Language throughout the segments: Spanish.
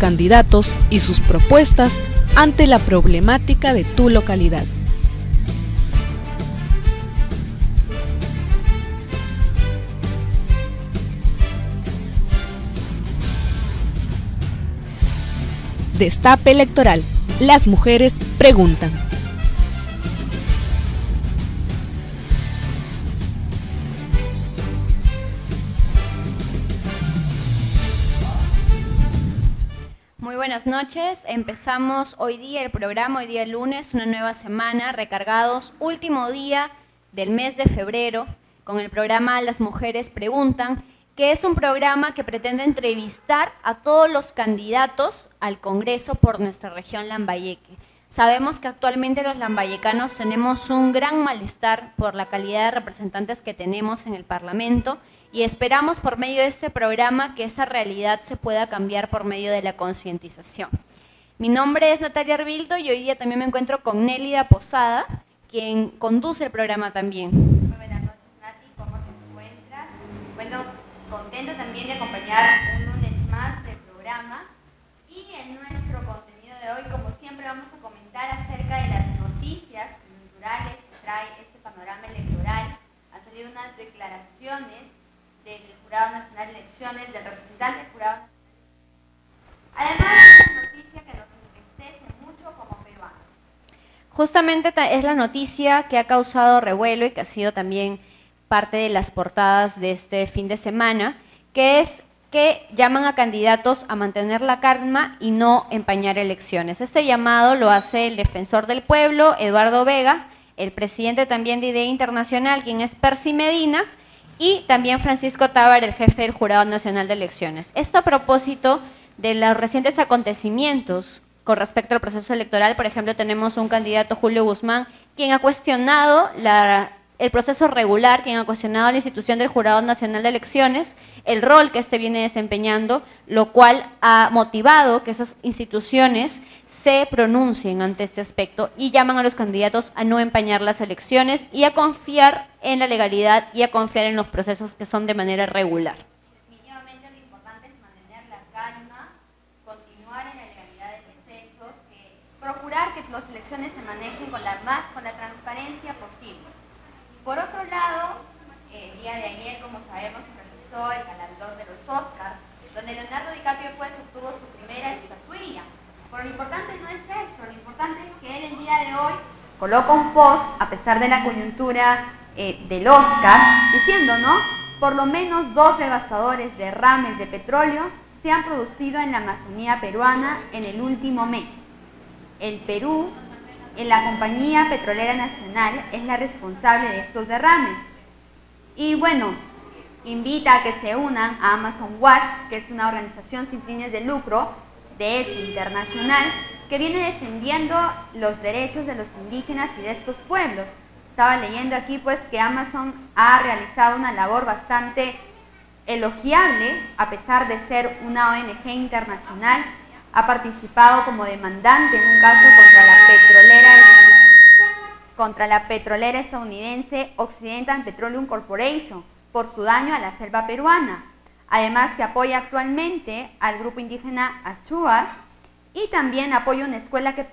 candidatos y sus propuestas ante la problemática de tu localidad. Destape Electoral. Las mujeres preguntan. Muy buenas noches, empezamos hoy día el programa, hoy día lunes, una nueva semana, recargados, último día del mes de febrero, con el programa Las Mujeres Preguntan, que es un programa que pretende entrevistar a todos los candidatos al Congreso por nuestra región Lambayeque. Sabemos que actualmente los lambayecanos tenemos un gran malestar por la calidad de representantes que tenemos en el Parlamento y esperamos por medio de este programa que esa realidad se pueda cambiar por medio de la concientización. Mi nombre es Natalia Arbildo y hoy día también me encuentro con Nélida Posada, quien conduce el programa también. Muy buenas noches, Nati, ¿cómo te encuentras? Bueno, contenta también de acompañar un lunes más del programa y en nuestro contenido de hoy, como siempre, vamos a comentar acerca de las noticias culturales que trae este panorama electoral. Han salido unas declaraciones del Jurado Nacional de Elecciones, del representante del Jurado Nacional. Además, es una noticia que nos entristece mucho como peruanos. Justamente es la noticia que ha causado revuelo y que ha sido también parte de las portadas de este fin de semana, que es que llaman a candidatos a mantener la calma y no empañar elecciones. Este llamado lo hace el defensor del pueblo, Eduardo Vega, el presidente también de IDEA Internacional, quien es Percy Medina, y también Francisco Tábar, el jefe del Jurado Nacional de Elecciones. Esto a propósito de los recientes acontecimientos con respecto al proceso electoral. Por ejemplo, tenemos un candidato, Julio Guzmán, quien ha cuestionado el proceso regular, quien ha cuestionado la institución del Jurado Nacional de Elecciones, el rol que éste viene desempeñando, lo cual ha motivado que esas instituciones se pronuncien ante este aspecto y llaman a los candidatos a no empañar las elecciones y a confiar en la legalidad y a confiar en los procesos que son de manera regular. Definitivamente lo importante es mantener la calma, continuar en la legalidad de los hechos, procurar que las elecciones se manejen con la transparencia posible. Por otro lado, el día de ayer, como sabemos, se realizó el galardón de los Oscars, donde Leonardo DiCaprio pues obtuvo su primera estatuilla. Pero lo importante no es esto, lo importante es que él el día de hoy coloca un post, a pesar de la coyuntura del Oscar, diciendo, ¿no? Por lo menos 2 devastadores derrames de petróleo se han producido en la Amazonía peruana en el último mes. El Perú, en la Compañía Petrolera Nacional, es la responsable de estos derrames. Y bueno, invita a que se unan a Amazon Watch, que es una organización sin fines de lucro, de hecho internacional, que viene defendiendo los derechos de los indígenas y de estos pueblos. Estaba leyendo aquí pues que Amazon ha realizado una labor bastante elogiable, a pesar de ser una ONG internacional. Ha participado como demandante en un caso contra la petrolera estadounidense Occidental Petroleum Corporation por su daño a la selva peruana. Además que apoya actualmente al grupo indígena Achuar y también apoya una escuela que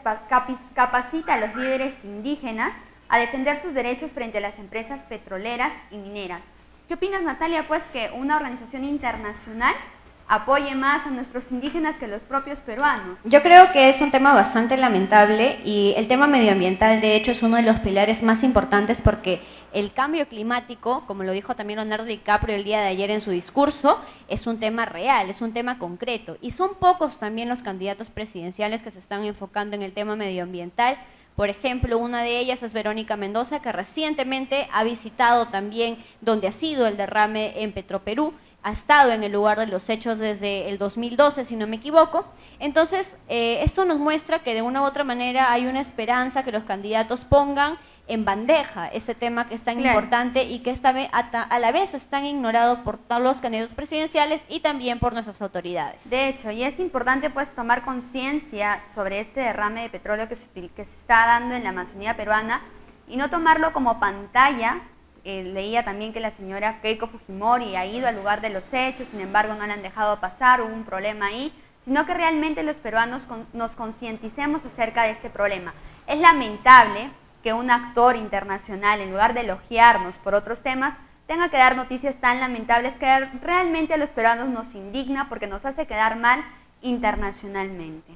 capacita a los líderes indígenas a defender sus derechos frente a las empresas petroleras y mineras. ¿Qué opinas, Natalia, pues que una organización internacional apoye más a nuestros indígenas que los propios peruanos? Yo creo que es un tema bastante lamentable y el tema medioambiental de hecho es uno de los pilares más importantes porque el cambio climático, como lo dijo también Leonardo DiCaprio el día de ayer en su discurso, es un tema real, es un tema concreto y son pocos también los candidatos presidenciales que se están enfocando en el tema medioambiental. Por ejemplo, una de ellas es Verónica Mendoza, que recientemente ha visitado también donde ha sido el derrame en Petroperú, ha estado en el lugar de los hechos desde el 2012, si no me equivoco. Entonces, esto nos muestra que de una u otra manera hay una esperanza que los candidatos pongan en bandeja ese tema que es tan importante y que a la vez es tan ignorado por todos los candidatos presidenciales y también por nuestras autoridades. De hecho, y es importante pues tomar conciencia sobre este derrame de petróleo que se está dando en la Amazonía peruana y no tomarlo como pantalla. Leía también que la señora Keiko Fujimori ha ido al lugar de los hechos, sin embargo no la han dejado pasar, hubo un problema ahí. sino que realmente los peruanos nos concienticemos acerca de este problema. Es lamentable que un actor internacional, en lugar de elogiarnos por otros temas, tenga que dar noticias tan lamentables que realmente a los peruanos nos indigna porque nos hace quedar mal internacionalmente.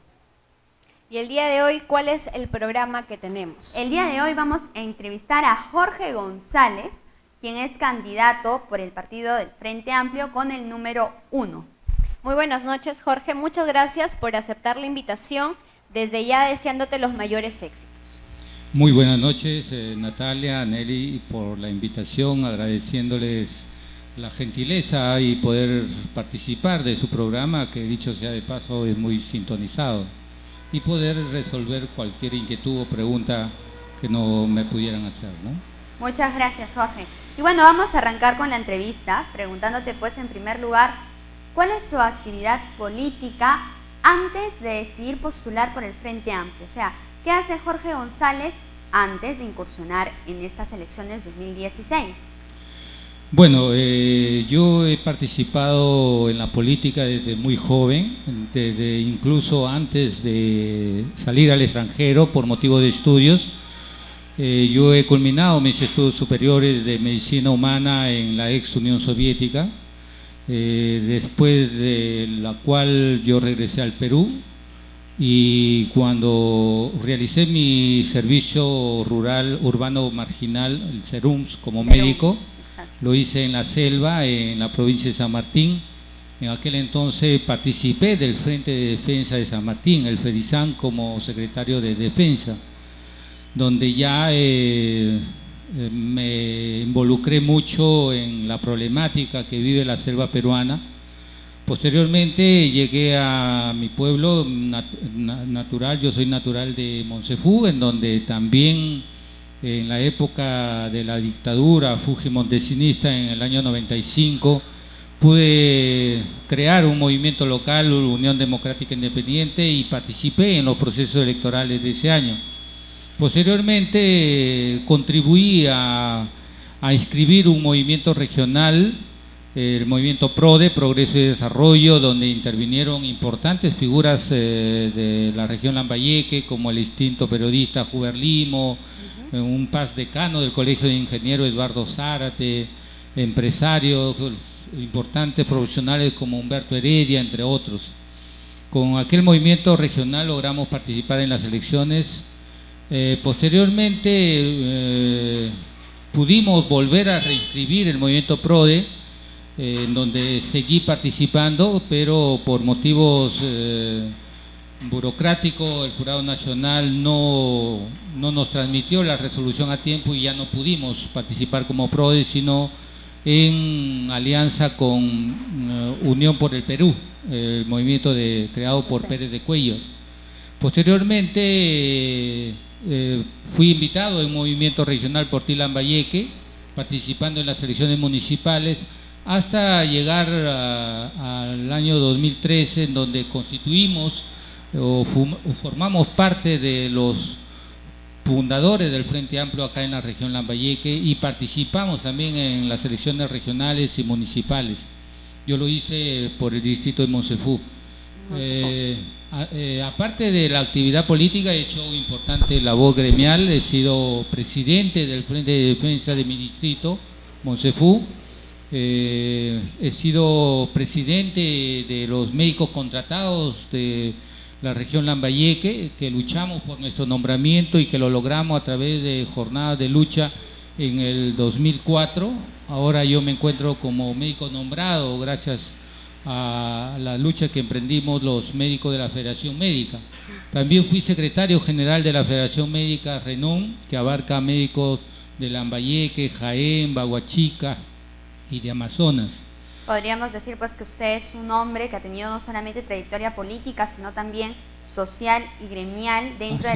Y el día de hoy, ¿cuál es el programa que tenemos? El día de hoy vamos a entrevistar a Jorge González, quien es candidato por el partido del Frente Amplio con el número 1. Muy buenas noches, Jorge. Muchas gracias por aceptar la invitación. Desde ya deseándote los mayores éxitos. Muy buenas noches, Natalia, Nelly, por la invitación, agradeciéndoles la gentileza y poder participar de su programa, que dicho sea de paso es muy sintonizado, y poder resolver cualquier inquietud o pregunta que no me pudieran hacer, ¿no? Muchas gracias, Jorge. Y bueno, vamos a arrancar con la entrevista, preguntándote pues en primer lugar, ¿cuál es tu actividad política antes de decidir postular por el Frente Amplio? O sea, ¿qué hace Jorge González antes de incursionar en estas elecciones 2016? Bueno, yo he participado en la política desde muy joven, desde incluso antes de salir al extranjero por motivo de estudios. Yo he culminado mis estudios superiores de medicina humana en la ex Unión Soviética, después de la cual yo regresé al Perú, y cuando realicé mi servicio rural urbano marginal, el SERUMS, como médico, lo hice en la selva, en la provincia de San Martín. En aquel entonces participé del Frente de Defensa de San Martín, el FEDISAN, como secretario de Defensa, donde ya me involucré mucho en la problemática que vive la selva peruana. Posteriormente llegué a mi pueblo natural, yo soy natural de Moncefú, en donde también en la época de la dictadura fujimontesinista, en el año 95, pude crear un movimiento local, Unión Democrática Independiente, y participé en los procesos electorales de ese año. Posteriormente contribuí a inscribir un movimiento regional, el movimiento PRODE, Progreso y Desarrollo, donde intervinieron importantes figuras de la región Lambayeque, como el extinto periodista Huber Limo, un paz decano del Colegio de Ingenieros Eduardo Zárate, empresarios importantes profesionales como Humberto Heredia, entre otros. Con aquel movimiento regional logramos participar en las elecciones. Posteriormente pudimos volver a reinscribir el movimiento PRODE, en donde seguí participando, pero por motivos burocráticos el Jurado Nacional no nos transmitió la resolución a tiempo y ya no pudimos participar como PRODE, sino en alianza con Unión por el Perú, el movimiento creado por Pérez de Cuellar. Posteriormente fui invitado en un movimiento regional por Lambayeque, participando en las elecciones municipales, hasta llegar al año 2013, en donde constituimos o formamos parte de los fundadores del Frente Amplio acá en la región Lambayeque, y participamos también en las elecciones regionales y municipales. Yo lo hice por el distrito de Moncefú. Aparte de la actividad política, he hecho importante labor gremial. He sido presidente del Frente de Defensa de mi distrito, Moncefú. He sido presidente de los médicos contratados de la región Lambayeque, que luchamos por nuestro nombramiento y que lo logramos a través de jornadas de lucha en el 2004. Ahora yo me encuentro como médico nombrado gracias a la lucha que emprendimos los médicos de la Federación Médica. También fui secretario general de la Federación Médica RENOM, que abarca médicos de Lambayeque, Jaén, Bahuachica y de Amazonas. Podríamos decir pues que usted es un hombre que ha tenido no solamente trayectoria política, sino también social y gremial dentro de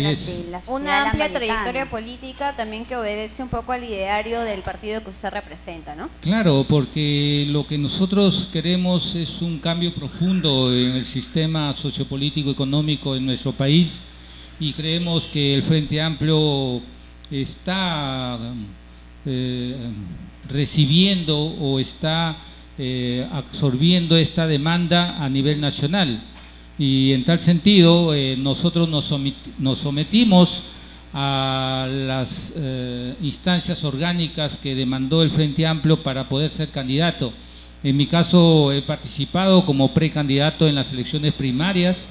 la sociedad. Una amplia trayectoria política también que obedece un poco al ideario del partido que usted representa, ¿no? Claro, porque lo que nosotros queremos es un cambio profundo en el sistema sociopolítico económico en nuestro país, y creemos que el Frente Amplio está recibiendo o está absorbiendo esta demanda a nivel nacional. Y en tal sentido, nosotros nos sometimos a las instancias orgánicas que demandó el Frente Amplio para poder ser candidato. En mi caso he participado como precandidato en las elecciones primarias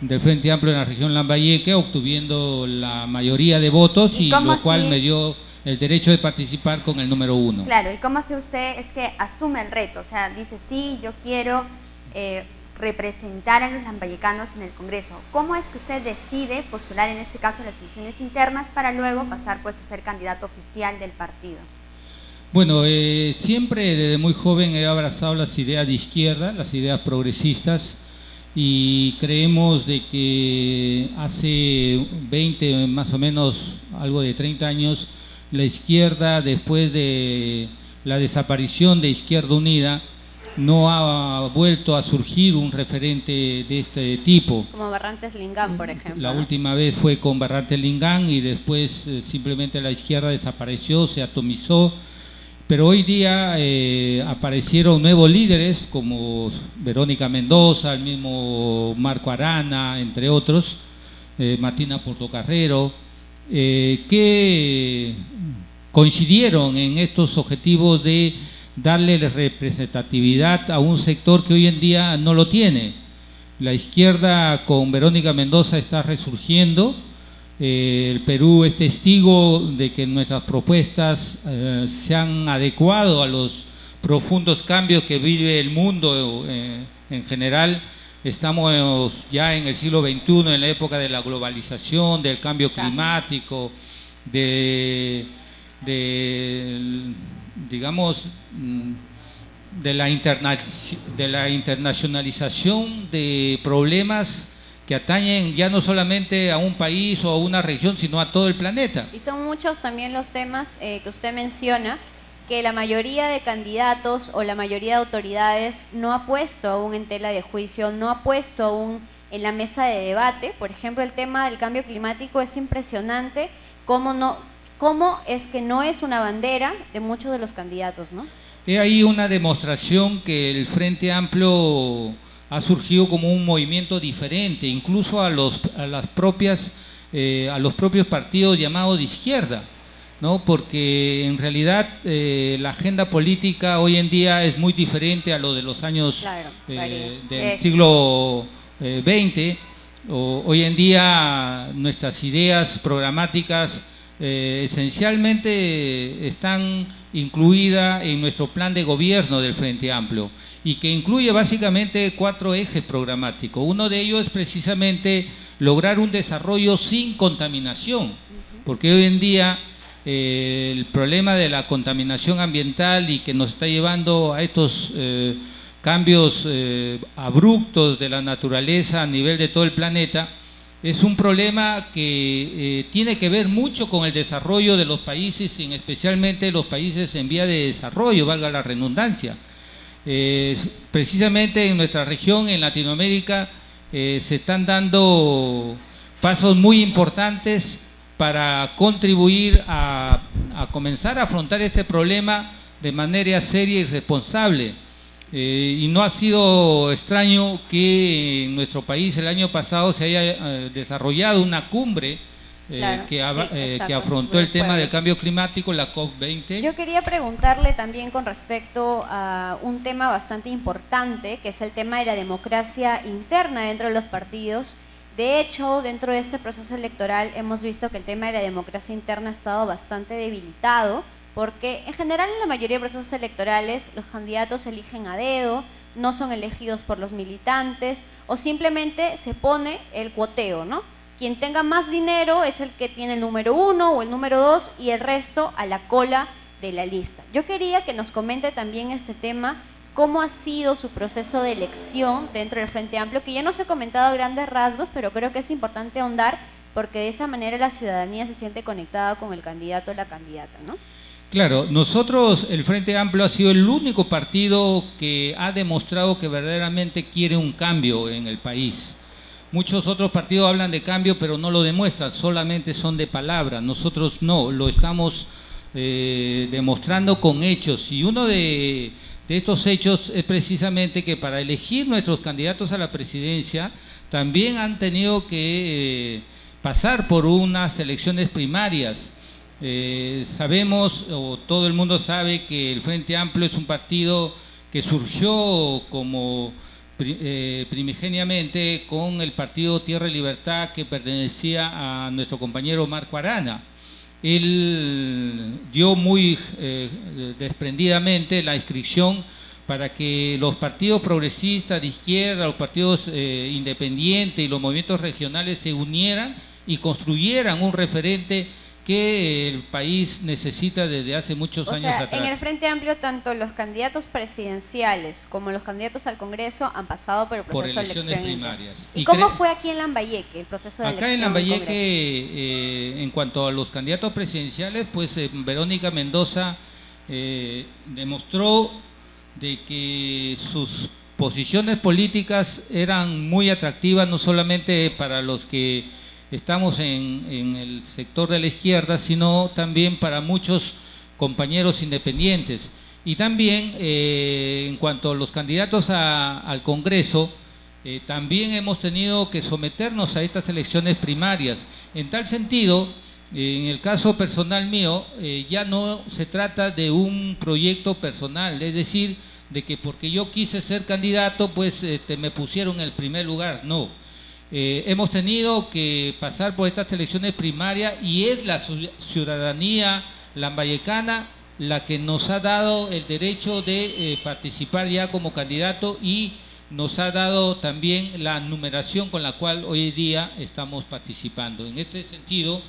del Frente Amplio en la región Lambayeque, obtuviendo la mayoría de votos y lo cual me dio el derecho de participar con el número 1. Claro, ¿y cómo hace usted? Es que asume el reto, o sea, dice, sí, yo quiero representar a los lambayecanos en el Congreso. ¿Cómo es que usted decide postular en este caso las elecciones internas para luego pasar pues a ser candidato oficial del partido? Bueno, siempre desde muy joven he abrazado las ideas de izquierda, las ideas progresistas, y creemos de que hace 20, más o menos, algo de 30 años, la izquierda, después de la desaparición de Izquierda Unida, no ha vuelto a surgir un referente de este tipo. Como Barrantes Lingán, por ejemplo. La última vez fue con Barrantes Lingán y después simplemente la izquierda desapareció, se atomizó. Pero hoy día aparecieron nuevos líderes como Verónica Mendoza, el mismo Marco Arana, entre otros, Martina Portocarrero, que coincidieron en estos objetivos de darle representatividad a un sector que hoy en día no lo tiene. La izquierda con Verónica Mendoza está resurgiendo. El Perú es testigo de que nuestras propuestas se han adecuado a los profundos cambios que vive el mundo en general. Estamos ya en el siglo XXI, en la época de la globalización, del cambio climático, digamos, de la internacionalización de problemas que atañen ya no solamente a un país o a una región, sino a todo el planeta. Y son muchos también los temas que usted menciona, que la mayoría de candidatos o la mayoría de autoridades no ha puesto aún en tela de juicio, no ha puesto aún en la mesa de debate. Por ejemplo, el tema del cambio climático es impresionante, cómo es que no es una bandera de muchos de los candidatos, ¿no? He ahí una demostración que el Frente Amplio ha surgido como un movimiento diferente, incluso a los propios partidos llamados de izquierda, ¿no? Porque en realidad la agenda política hoy en día es muy diferente a lo de los años del siglo XX. Hoy en día nuestras ideas programáticas esencialmente están incluidas en nuestro plan de gobierno del Frente Amplio, y que incluye básicamente 4 ejes programáticos. Uno de ellos es precisamente lograr un desarrollo sin contaminación, porque hoy en día el problema de la contaminación ambiental y que nos está llevando a estos cambios abruptos de la naturaleza a nivel de todo el planeta, es un problema que tiene que ver mucho con el desarrollo de los países, y especialmente los países en vía de desarrollo, valga la redundancia. Precisamente en nuestra región, en Latinoamérica, se están dando pasos muy importantes para contribuir a comenzar a afrontar este problema de manera seria y responsable. Y no ha sido extraño que en nuestro país el año pasado se haya desarrollado una cumbre que afrontó el tema del cambio climático, la COP20. Yo quería preguntarle también con respecto a un tema bastante importante, que es el tema de la democracia interna dentro de los partidos. De hecho, dentro de este proceso electoral hemos visto que el tema de la democracia interna ha estado bastante debilitado, porque en general en la mayoría de procesos electorales los candidatos se eligen a dedo, no son elegidos por los militantes, o simplemente se pone el cuoteo, ¿no? Quien tenga más dinero es el que tiene el número 1 o el número 2 y el resto a la cola de la lista. Yo quería que nos comente también este tema, cómo ha sido su proceso de elección dentro del Frente Amplio, que ya nos he comentado a grandes rasgos, pero creo que es importante ahondar, porque de esa manera la ciudadanía se siente conectada con el candidato o la candidata, ¿no? Claro, nosotros, el Frente Amplio ha sido el único partido que ha demostrado que verdaderamente quiere un cambio en el país. Muchos otros partidos hablan de cambio, pero no lo demuestran, solamente son de palabra. Nosotros no, lo estamos demostrando con hechos, y uno de estos hechos es precisamente que para elegir nuestros candidatos a la presidencia también han tenido que pasar por unas elecciones primarias. Sabemos, o todo el mundo sabe, que el Frente Amplio es un partido que surgió como primigeniamente con el partido Tierra y Libertad, que pertenecía a nuestro compañero Marco Arana. Él dio muy desprendidamente la inscripción para que los partidos progresistas de izquierda, los partidos independientes y los movimientos regionales se unieran y construyeran un referente que el país necesita desde hace muchos años atrás. En el Frente Amplio, tanto los candidatos presidenciales como los candidatos al Congreso han pasado por el proceso de elección primarias. ¿Y cómo fue aquí en Lambayeque el proceso de elección? Acá en Lambayeque, en cuanto a los candidatos presidenciales, pues Verónica Mendoza demostró de que sus posiciones políticas eran muy atractivas, no solamente para los que estamos en el sector de la izquierda, sino también para muchos compañeros independientes. Y también en cuanto a los candidatos al Congreso, también hemos tenido que someternos a estas elecciones primarias. En tal sentido, en el caso personal mío, ya no se trata de un proyecto personal, es decir, de que porque yo quise ser candidato, pues me pusieron en el primer lugar, no. Hemos tenido que pasar por estas elecciones primarias y es la ciudadanía lambayecana la que nos ha dado el derecho de participar ya como candidato y nos ha dado también la numeración con la cual hoy día estamos participando. En este sentido,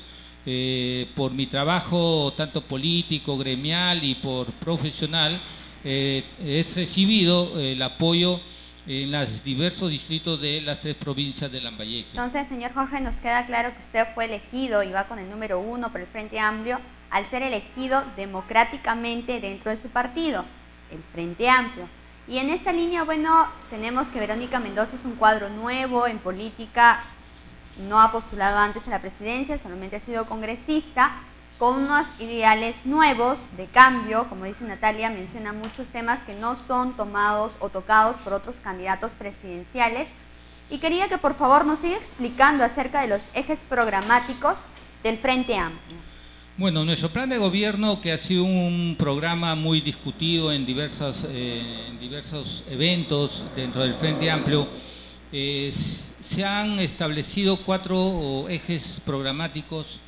por mi trabajo tanto político, gremial y por profesional, he recibido el apoyo en los diversos distritos de las 3 provincias de Lambayeque. Entonces, señor Jorge, nos queda claro que usted fue elegido y va con el número 1 por el Frente Amplio al ser elegido democráticamente dentro de su partido, el Frente Amplio. Y en esta línea, bueno, tenemos que Verónica Mendoza es un cuadro nuevo en política, no ha postulado antes a la presidencia, solamente ha sido congresista, con unos ideales nuevos de cambio. Como dice Natalia, menciona muchos temas que no son tomados o tocados por otros candidatos presidenciales. Y quería que por favor nos siga explicando acerca de los ejes programáticos del Frente Amplio. Bueno, nuestro plan de gobierno, que ha sido un programa muy discutido en diversos eventos dentro del Frente Amplio, se han establecido 4 ejes programáticos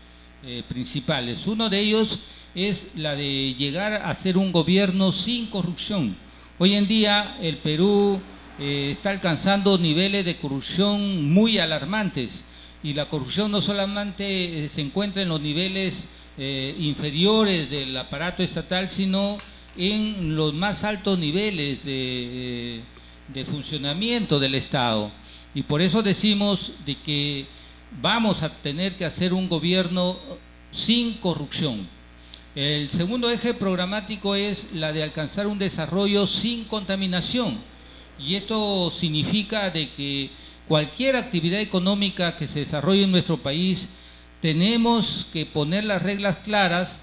principales. Uno de ellos es la de llegar a ser un gobierno sin corrupción. Hoy en día el Perú está alcanzando niveles de corrupción muy alarmantes y la corrupción no solamente se encuentra en los niveles inferiores del aparato estatal, sino en los más altos niveles de funcionamiento del Estado. Y por eso decimos de que vamos a tener que hacer un gobierno sin corrupción. El segundo eje programático es la de alcanzar un desarrollo sin contaminación, y esto significa de que cualquier actividad económica que se desarrolle en nuestro país tenemos que poner las reglas claras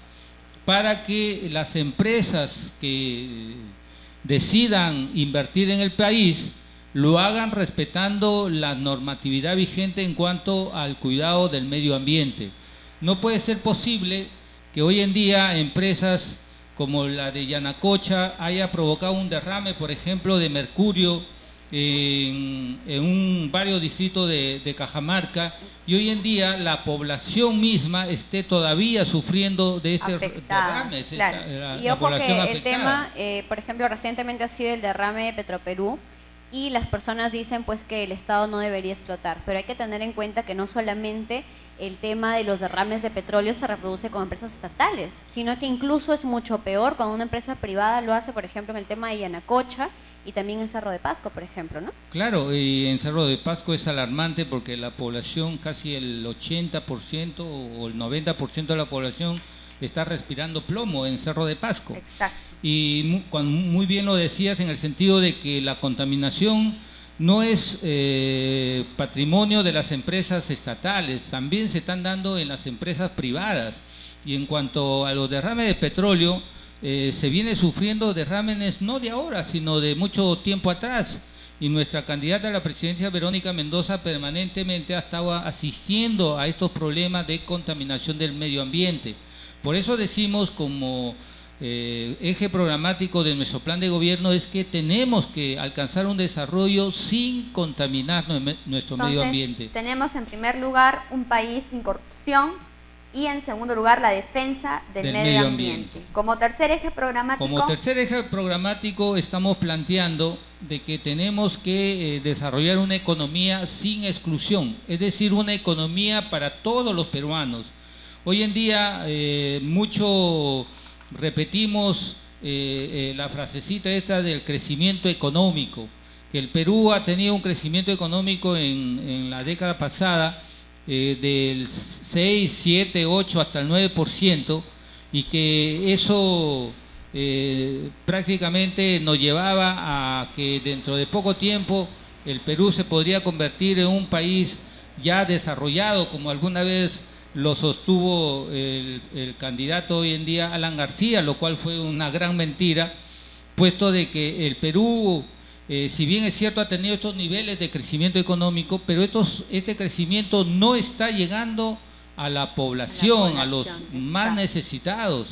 para que las empresas que decidan invertir en el país lo hagan respetando la normatividad vigente en cuanto al cuidado del medio ambiente. No puede ser posible que hoy en día empresas como la de Yanacocha haya provocado un derrame, por ejemplo, de mercurio en varios distritos de Cajamarca, y hoy en día la población misma esté todavía sufriendo de este derrame. Claro. Y ojo que el tema, por ejemplo, recientemente ha sido el derrame de Petroperú, y las personas dicen pues que el Estado no debería explotar, pero hay que tener en cuenta que no solamente el tema de los derrames de petróleo se reproduce con empresas estatales, sino que incluso es mucho peor cuando una empresa privada lo hace, por ejemplo, en el tema de Yanacocha y también en Cerro de Pasco, por ejemplo, ¿no? Claro, y en Cerro de Pasco es alarmante porque la población, casi el 80% o el 90% de la población está respirando plomo en Cerro de Pasco. Exacto. Y muy bien lo decías en el sentido de que la contaminación no es patrimonio de las empresas estatales, también se están dando en las empresas privadas. Y en cuanto a los derrames de petróleo, se viene sufriendo derrames no de ahora, sino de mucho tiempo atrás. y nuestra candidata a la presidencia, Verónica Mendoza, permanentemente ha estado asistiendo a estos problemas de contaminación del medio ambiente. Por eso decimos como eje programático de nuestro plan de gobierno es que tenemos que alcanzar un desarrollo sin contaminar nuestro medio ambiente. Tenemos en primer lugar un país sin corrupción y en segundo lugar la defensa del medio ambiente. Como tercer eje programático estamos planteando de que tenemos que desarrollar una economía sin exclusión, es decir, una economía para todos los peruanos. Hoy en día mucho repetimos la frasecita esta del crecimiento económico, que el Perú ha tenido un crecimiento económico en la década pasada del 6, 7, 8 hasta el 9%, y que eso prácticamente nos llevaba a que dentro de poco tiempo el Perú se podría convertir en un país ya desarrollado, como alguna vez lo sostuvo el candidato hoy en día Alan García, lo cual fue una gran mentira, puesto de que el Perú, si bien es cierto, ha tenido estos niveles de crecimiento económico, pero este crecimiento no está llegando a la población, a los más necesitados.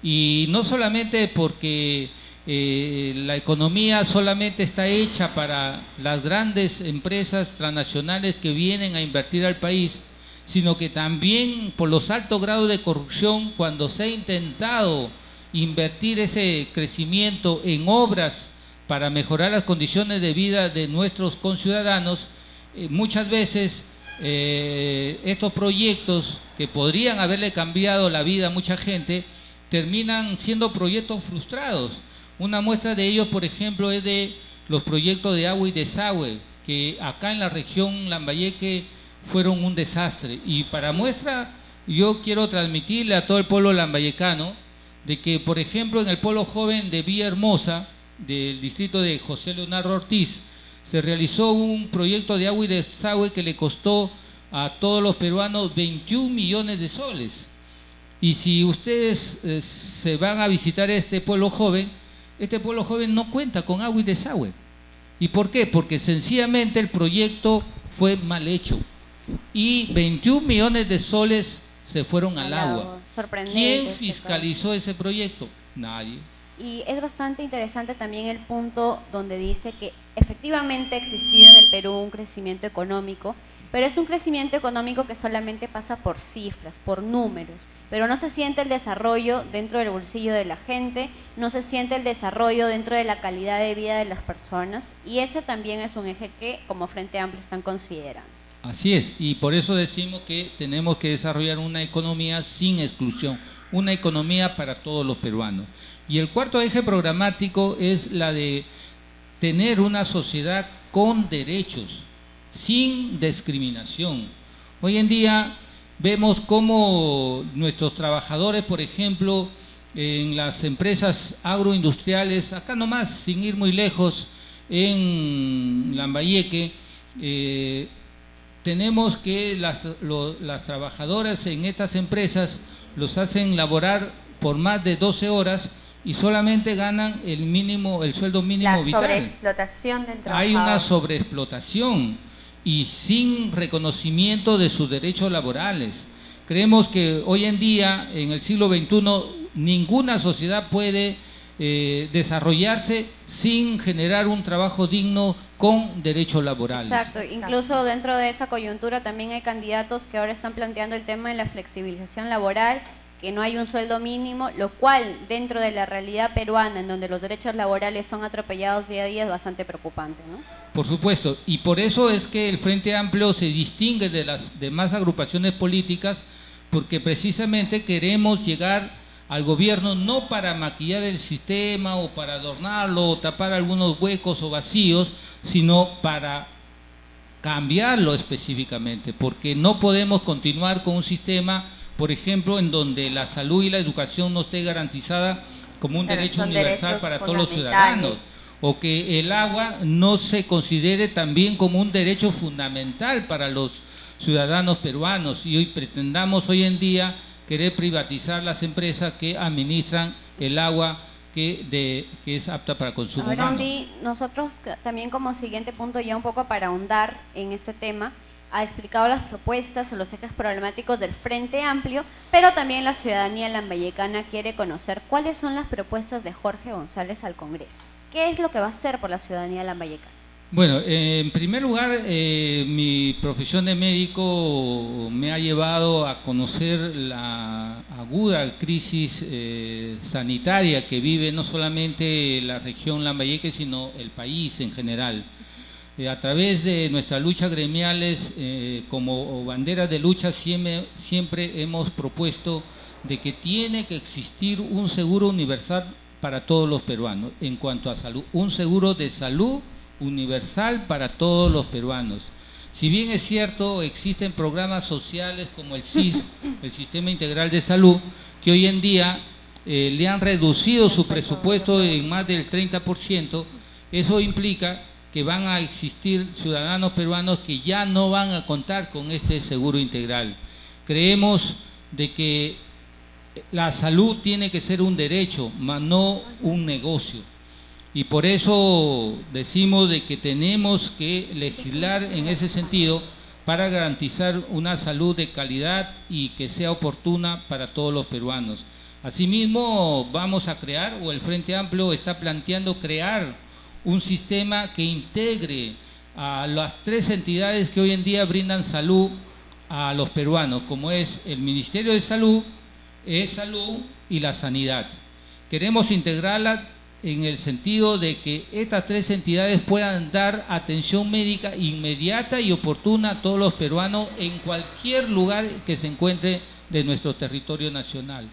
Y no solamente porque la economía solamente está hecha para las grandes empresas transnacionales que vienen a invertir al país, sino que también por los altos grados de corrupción, cuando se ha intentado invertir ese crecimiento en obras para mejorar las condiciones de vida de nuestros conciudadanos, muchas veces estos proyectos que podrían haberle cambiado la vida a mucha gente, terminan siendo proyectos frustrados. Una muestra de ellos, por ejemplo, es de los proyectos de agua y desagüe, que acá en la región Lambayeque fueron un desastre. Y para muestra, yo quiero transmitirle a todo el pueblo lambayecano de que, por ejemplo, en el pueblo joven de Villahermosa, del distrito de José Leonardo Ortiz, se realizó un proyecto de agua y desagüe que le costó a todos los peruanos 21 millones de soles. Y si ustedes se van a visitar este pueblo joven no cuenta con agua y desagüe. ¿Y por qué? Porque sencillamente el proyecto fue mal hecho y 21 millones de soles se fueron al agua. ¿Quién fiscalizó ese proyecto? Nadie. Y es bastante interesante también el punto donde dice que efectivamente ha existido en el Perú un crecimiento económico, pero es un crecimiento económico que solamente pasa por cifras, por números, pero no se siente el desarrollo dentro del bolsillo de la gente, no se siente el desarrollo dentro de la calidad de vida de las personas, y ese también es un eje que como Frente Amplio están considerando. Así es, y por eso decimos que tenemos que desarrollar una economía sin exclusión, una economía para todos los peruanos. Y el cuarto eje programático es la de tener una sociedad con derechos, sin discriminación. Hoy en día vemos cómo nuestros trabajadores, por ejemplo, en las empresas agroindustriales, acá nomás, sin ir muy lejos, en Lambayeque, tenemos que las trabajadoras en estas empresas los hacen laborar por más de 12 horas y solamente ganan el sueldo mínimo vital. La sobreexplotación del trabajador. Hay una sobreexplotación y sin reconocimiento de sus derechos laborales. Creemos que hoy en día, en el siglo XXI, ninguna sociedad puede desarrollarse sin generar un trabajo digno con derechos laborales. Exacto, incluso dentro de esa coyuntura también hay candidatos que ahora están planteando el tema de la flexibilización laboral, que no hay un sueldo mínimo, lo cual dentro de la realidad peruana, en donde los derechos laborales son atropellados día a día, es bastante preocupante, ¿no? Por supuesto, y por eso es que el Frente Amplio se distingue de las demás agrupaciones políticas, porque precisamente queremos llegar al gobierno no para maquillar el sistema o para adornarlo o tapar algunos huecos o vacíos, sino para cambiarlo específicamente, porque no podemos continuar con un sistema, por ejemplo, en donde la salud y la educación no esté garantizada como un derecho universal para todos los ciudadanos, o que el agua no se considere también como un derecho fundamental para los ciudadanos peruanos, y hoy pretendamos hoy en día querer privatizar las empresas que administran el agua que es apta para consumo Ahora humano. sí, nosotros también como siguiente punto, ya un poco para ahondar en este tema, ha explicado las propuestas o los ejes problemáticos del Frente Amplio, pero también la ciudadanía lambayecana quiere conocer cuáles son las propuestas de Jorge González al Congreso. ¿Qué es lo que va a hacer por la ciudadanía lambayecana? Bueno, en primer lugar, mi profesión de médico me ha llevado a conocer la aguda crisis sanitaria que vive no solamente la región Lambayeque, sino el país en general. A través de nuestras luchas gremiales, como bandera de lucha, siempre hemos propuesto de que tiene que existir un seguro universal para todos los peruanos en cuanto a salud, un seguro de salud universal para todos los peruanos. Si bien es cierto, existen programas sociales como el SIS, el Sistema Integral de Salud, que hoy en día le han reducido su presupuesto en más del 30%, eso implica que van a existir ciudadanos peruanos que ya no van a contar con este seguro integral. Creemos de que la salud tiene que ser un derecho, mas no un negocio. Y por eso decimos de que tenemos que legislar en ese sentido para garantizar una salud de calidad y que sea oportuna para todos los peruanos. Asimismo, vamos a crear, o el Frente Amplio está planteando crear un sistema que integre a las tres entidades que hoy en día brindan salud a los peruanos, como es el Ministerio de Salud, E-Salud y la Sanidad. Queremos integrarla en el sentido de que estas tres entidades puedan dar atención médica inmediata y oportuna a todos los peruanos en cualquier lugar que se encuentre de nuestro territorio nacional.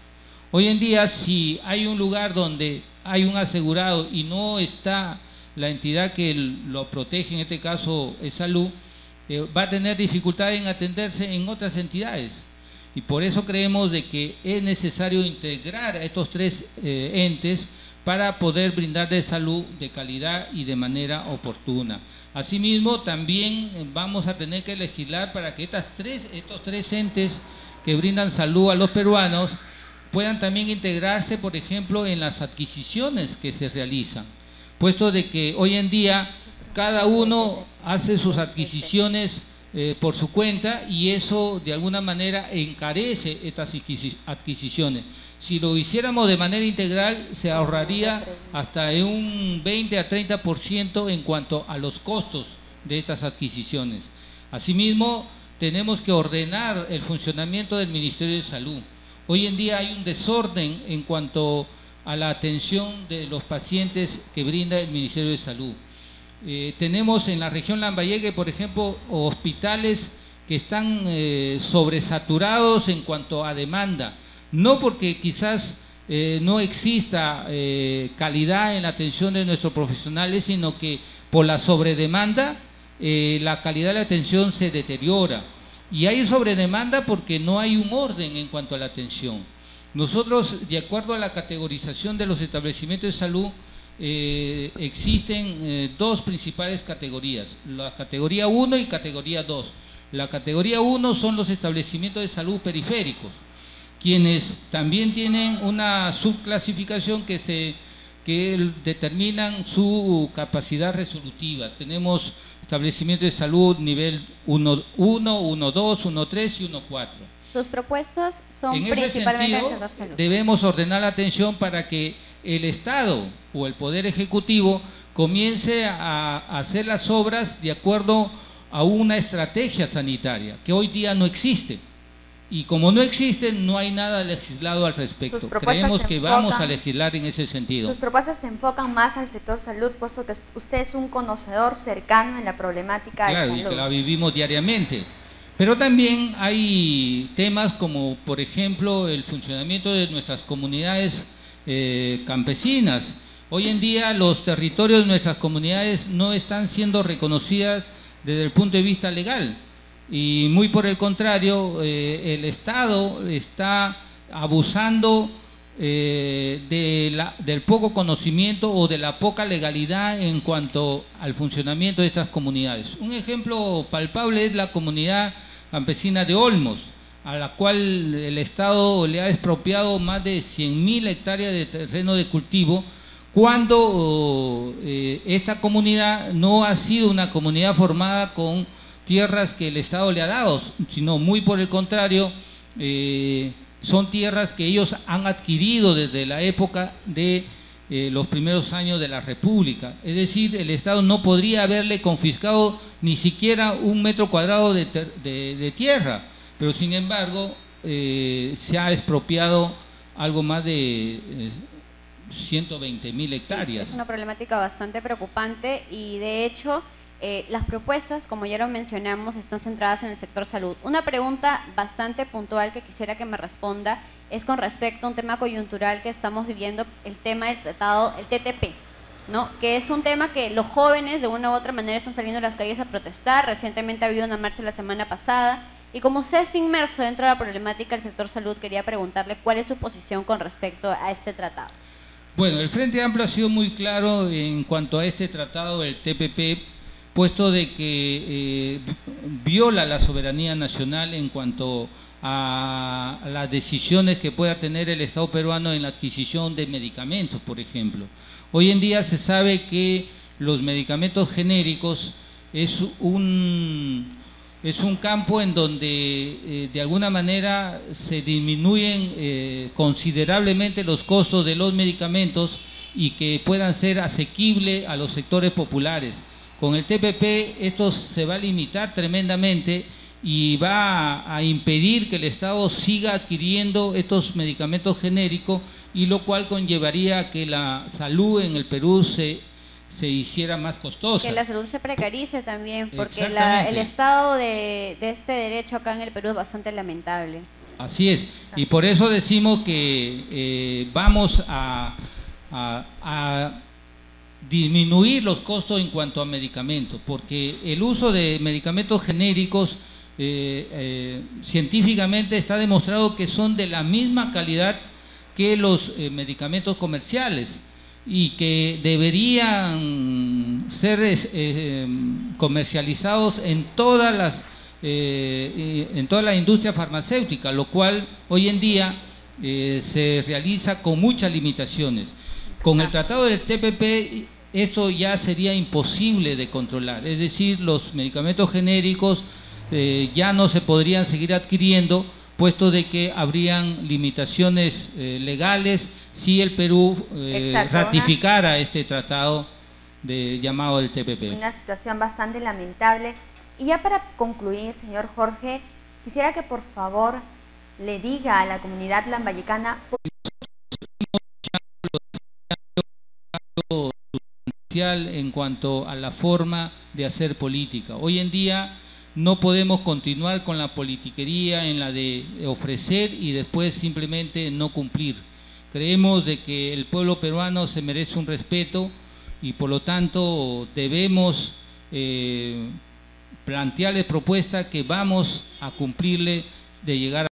Hoy en día, si hay un lugar donde hay un asegurado y no está la entidad que lo protege, en este caso es salud, va a tener dificultad en atenderse en otras entidades. Y por eso creemos de que es necesario integrar a estos tres entes para poder brindar de salud de calidad y de manera oportuna. Asimismo, también vamos a tener que legislar para que estos tres entes que brindan salud a los peruanos puedan también integrarse, por ejemplo, en las adquisiciones que se realizan, puesto de que hoy en día cada uno hace sus adquisiciones por su cuenta y eso de alguna manera encarece estas adquisiciones. Si lo hiciéramos de manera integral, se ahorraría hasta en un 20 a 30% en cuanto a los costos de estas adquisiciones. Asimismo, tenemos que ordenar el funcionamiento del Ministerio de Salud. Hoy en día hay un desorden en cuanto a la atención de los pacientes que brinda el Ministerio de Salud. Tenemos en la región Lambayeque, por ejemplo, hospitales que están sobresaturados en cuanto a demanda, no porque quizás no exista calidad en la atención de nuestros profesionales, sino que por la sobredemanda la calidad de la atención se deteriora. Y hay sobredemanda porque no hay un orden en cuanto a la atención. Nosotros, de acuerdo a la categorización de los establecimientos de salud, existen dos principales categorías, la categoría 1 y categoría 2. La categoría 1 son los establecimientos de salud periféricos, quienes también tienen una subclasificación que determinan su capacidad resolutiva. Tenemos establecimientos de salud nivel 1, 2, 1, 3 y 1, 4. Sus propuestas son en principalmente ese del sector salud. Debemos ordenar la atención para que el Estado o el Poder Ejecutivo comience a hacer las obras de acuerdo a una estrategia sanitaria que hoy día no existe. Y como no existe, no hay nada legislado al respecto. Creemos que vamos a legislar en ese sentido. Sus propuestas se enfocan más al sector salud, puesto que usted es un conocedor cercano en la problemática de salud. Claro, y que la vivimos diariamente. Pero también hay temas como, por ejemplo, el funcionamiento de nuestras comunidades campesinas. Hoy en día los territorios de nuestras comunidades no están siendo reconocidas desde el punto de vista legal. Y muy por el contrario, el Estado está abusando del poco conocimiento o de la poca legalidad en cuanto al funcionamiento de estas comunidades. Un ejemplo palpable es la comunidad campesina de Olmos. a la cual el Estado le ha expropiado más de 100.000 hectáreas de terreno de cultivo, cuando esta comunidad no ha sido una comunidad formada con tierras que el Estado le ha dado, sino muy por el contrario, son tierras que ellos han adquirido desde la época de los primeros años de la República. Es decir, el Estado no podría haberle confiscado ni siquiera 1 metro cuadrado de tierra, pero sin embargo se ha expropiado algo más de 120.000 hectáreas. Sí, es una problemática bastante preocupante y de hecho las propuestas, como ya lo mencionamos, están centradas en el sector salud. Una pregunta bastante puntual que quisiera que me responda es con respecto a un tema coyuntural que estamos viviendo, el tema del tratado, el TTP, ¿no? Que es un tema que los jóvenes de una u otra manera están saliendo a las calles a protestar. Recientemente ha habido una marcha la semana pasada y como usted está inmerso dentro de la problemática del sector salud, quería preguntarle cuál es su posición con respecto a este tratado. Bueno, el Frente Amplio ha sido muy claro en cuanto a este tratado, el TPP, puesto de que viola la soberanía nacional en cuanto a las decisiones que pueda tener el Estado peruano en la adquisición de medicamentos, por ejemplo. Hoy en día se sabe que los medicamentos genéricos es un campo en donde de alguna manera se disminuyen considerablemente los costos de los medicamentos y que puedan ser asequibles a los sectores populares. Con el TPP esto se va a limitar tremendamente y va a impedir que el Estado siga adquiriendo estos medicamentos genéricos, y lo cual conllevaría a que la salud en el Perú se hiciera más costosa. Que la salud se precarice también, porque el estado de este derecho acá en el Perú es bastante lamentable. Así es, y por eso decimos que vamos a disminuir los costos en cuanto a medicamentos, porque el uso de medicamentos genéricos científicamente está demostrado que son de la misma calidad que los medicamentos comerciales y que deberían ser comercializados en toda la industria farmacéutica, lo cual hoy en día se realiza con muchas limitaciones. Con el tratado del TPP eso ya sería imposible de controlar, es decir, los medicamentos genéricos ya no se podrían seguir adquiriendo, puesto de que habrían limitaciones legales si el Perú ratificara este tratado llamado el TPP. Una situación bastante lamentable. Y ya para concluir, señor Jorge, quisiera que por favor le diga a la comunidad lambayecana en cuanto a la forma de hacer política. Hoy en día no podemos continuar con la politiquería en la de ofrecer y después simplemente no cumplir. Creemos de que el pueblo peruano se merece un respeto y por lo tanto debemos plantearle propuestas que vamos a cumplirle de llegar a